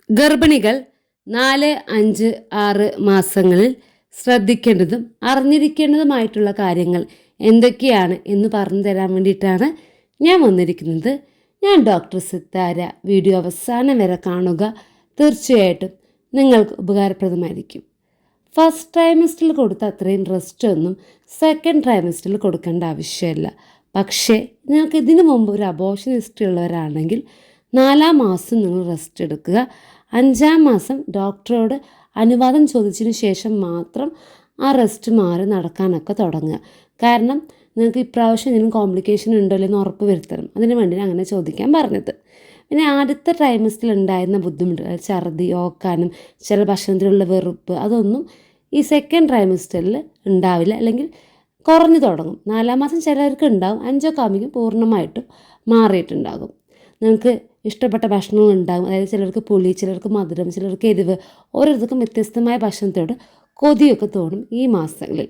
ഗർഭിണികൾ 4, 5, 6 മാസങ്ങളിൽ ശ്രദ്ധിക്കേണ്ടതും അറിഞ്ഞിരിക്കേണ്ടതുമായിട്ടുള്ള കാര്യങ്ങൾ എന്തൊക്കെയാണ് എന്ന് പറഞ്ഞു തരാൻ വേണ്ടിയിട്ടാണ് ഞാൻ വന്നിരിക്കുന്നത്. ഞാൻ ഡോക്ടർ സിത്താര. വീഡിയോ അവസാനം വരെ കാണുക. തീർച്ചയായിട്ടും നിങ്ങൾക്ക് ഉപകാരപ്രദമായിരിക്കും. ഫസ്റ്റ് ട്രൈമസ്റ്ററിൽ കൊടുത്ത അത്രയും റെസ്റ്റ് ഒന്നും സെക്കൻഡ് ട്രൈമസ്റ്ററിൽ കൊടുക്കേണ്ട ആവശ്യമില്ല. പക്ഷേ നിങ്ങൾക്ക് ഇതിനു മുമ്പ് ഒരു അബോർഷൻ ഹിസ്റ്ററി ഉള്ളവരാണെങ്കിൽ 4-ാം മാസം നിങ്ങൾ റെസ്റ്റ് എടുക്കുക. 5-ാം മാസം ഡോക്ടറോട് അനുവാദം ചോദിച്ചതിന് ശേഷം മാത്രം ആ റെസ്റ്റ് മാറി നടക്കാനൊക്കെ തുടങ്ങുക. കാരണം നിങ്ങൾക്ക് ഇപ്രാവശ്യം എന്തെങ്കിലും കോംപ്ലിക്കേഷൻ ഉണ്ടോ എന്ന് ഉറപ്പ് വരുത്തണം. അതിന് വേണ്ടി അങ്ങനെ ചോദിക്കാൻ പറഞ്ഞത്. പിന്നെ ആദ്യത്തെ ട്രൈമസ്റ്ററിൽ ഉണ്ടായിരുന്ന ബുദ്ധിമുട്ട്, ഛർദി, ഓക്കാനും ചില ഭക്ഷണത്തിലുള്ള വെറുപ്പ്, അതൊന്നും ഈ സെക്കൻഡ് ട്രൈമസ്റ്ററിൽ ഉണ്ടാവില്ല, അല്ലെങ്കിൽ കുറഞ്ഞു തുടങ്ങും. 4-ാം മാസം ചിലർക്ക് ഉണ്ടാകും. 5ഒക്കെ ആകുമ്പോഴേക്കും പൂർണ്ണമായിട്ടും മാറിയിട്ടുണ്ടാകും. നിങ്ങൾക്ക് ഇഷ്ടപ്പെട്ട ഭക്ഷണങ്ങൾ ഉണ്ടാകും. അതായത് ചിലർക്ക് പുളി, ചിലർക്ക് മധുരം, ചിലർക്ക് എരിവ്, ഓരോരുത്തർക്കും വ്യത്യസ്തമായ ഭക്ഷണത്തോട് കൊതിയൊക്കെ തോന്നും ഈ മാസങ്ങളിൽ.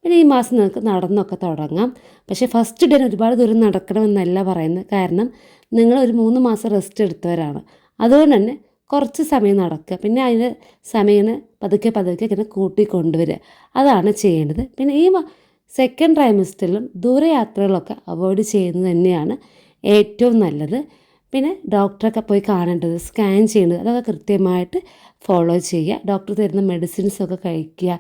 പിന്നെ ഈ മാസം നിങ്ങൾക്ക് നടന്നൊക്കെ തുടങ്ങാം. പക്ഷേ ഫസ്റ്റ് ഡേ ഒരുപാട് ദൂരം നടക്കണമെന്നല്ല പറയുന്നത്. കാരണം നിങ്ങൾ ഒരു 3 മാസം റെസ്റ്റ് എടുത്തവരാണ്. അതുകൊണ്ട് തന്നെ കുറച്ച് സമയം നടക്കുക. പിന്നെ അതിൻ്റെ സമയം പതുക്കെ ഇങ്ങനെ കൂട്ടിക്കൊണ്ടുവരിക. അതാണ് ചെയ്യേണ്ടത്. പിന്നെ ഈ സെക്കൻഡ് ട്രൈമസ്റ്ററിലും ദൂരയാത്രകളൊക്കെ അവോയ്ഡ് ചെയ്യുന്നത് തന്നെയാണ് ഏറ്റവും നല്ലത്. പിന്നെ ഡോക്ടറൊക്കെ പോയി കാണേണ്ടത്, സ്കാൻ ചെയ്യേണ്ടത്, അതൊക്കെ കൃത്യമായിട്ട് ഫോളോ ചെയ്യുക. ഡോക്ടർ തരുന്ന മെഡിസിൻസൊക്കെ കഴിക്കുക.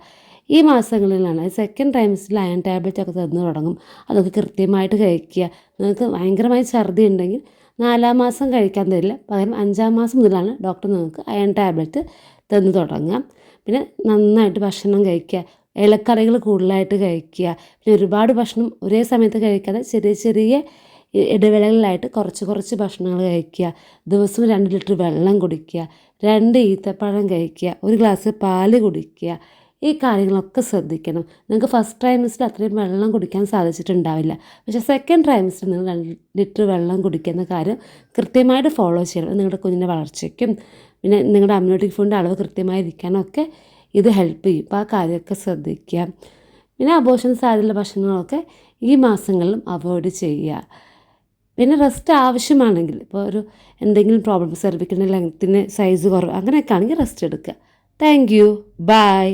ഈ മാസങ്ങളിലാണ് സെക്കൻഡ് ട്രൈമസ്റ്ററിൽ അയൺ ടാബ്ലറ്റ് ഒക്കെ തന്നു തുടങ്ങും. അതൊക്കെ കൃത്യമായിട്ട് കഴിക്കുക. നിങ്ങൾക്ക് ഭയങ്കരമായി ഛർദി ഉണ്ടെങ്കിൽ 4-ാം മാസം കഴിക്കാൻ തരില്ല. പകരം 5-ാം മാസം മുതലാണ് ഡോക്ടർ നിങ്ങൾക്ക് അയൺ ടാബ്ലറ്റ് തന്നു തുടങ്ങുക. പിന്നെ നന്നായിട്ട് ഭക്ഷണം കഴിക്കുക. ഇലക്കറികൾ കൂടുതലായിട്ട് കഴിക്കുക. പിന്നെ ഒരുപാട് ഭക്ഷണം ഒരേ സമയത്ത് കഴിക്കാതെ ചെറിയ ഇടവേളകളിലായിട്ട് കുറച്ച് ഭക്ഷണങ്ങൾ കഴിക്കുക. ദിവസവും 2 ലിറ്റർ വെള്ളം കുടിക്കുക. 2 ഈത്തപ്പഴം കഴിക്കുക. 1 ഗ്ലാസ് പാല് കുടിക്കുക. ഈ കാര്യങ്ങളൊക്കെ ശ്രദ്ധിക്കണം. നിങ്ങൾക്ക് ഫസ്റ്റ് ട്രൈമസ്റ്ററിൽ അത്രയും വെള്ളം കുടിക്കാൻ സാധിച്ചിട്ടുണ്ടാവില്ല. പക്ഷേ സെക്കൻഡ് ട്രൈമസ്റ്ററിൽ നിങ്ങൾ 2 ലിറ്റർ വെള്ളം കുടിക്കുന്ന കാര്യം കൃത്യമായിട്ട് ഫോളോ ചെയ്യണം. നിങ്ങളുടെ കുഞ്ഞിൻ്റെ വളർച്ചയ്ക്കും പിന്നെ നിങ്ങളുടെ അമ്നിയോട്ടിക് ഫുഡിൻ്റെ അളവ് കൃത്യമായി ഇരിക്കാനൊക്കെ ഇത് ഹെൽപ്പ് ചെയ്യും. അപ്പോൾ ആ കാര്യമൊക്കെ ശ്രദ്ധിക്കുക. പിന്നെ അബോർഷൻ സാധ്യതയുള്ള ഭക്ഷണങ്ങളൊക്കെ ഈ മാസങ്ങളിലും അവോയ്ഡ് ചെയ്യുക. പിന്നെ റെസ്റ്റ് ആവശ്യമാണെങ്കിൽ, ഇപ്പോൾ എന്തെങ്കിലും പ്രോബ്ലം, സെർവിക്കലിൻ്റെ ലെങ്ത്തിന് സൈസ് കുറവ് അങ്ങനെയൊക്കെ ആണെങ്കിൽ റെസ്റ്റ് എടുക്കുക. Thank you. ബൈ.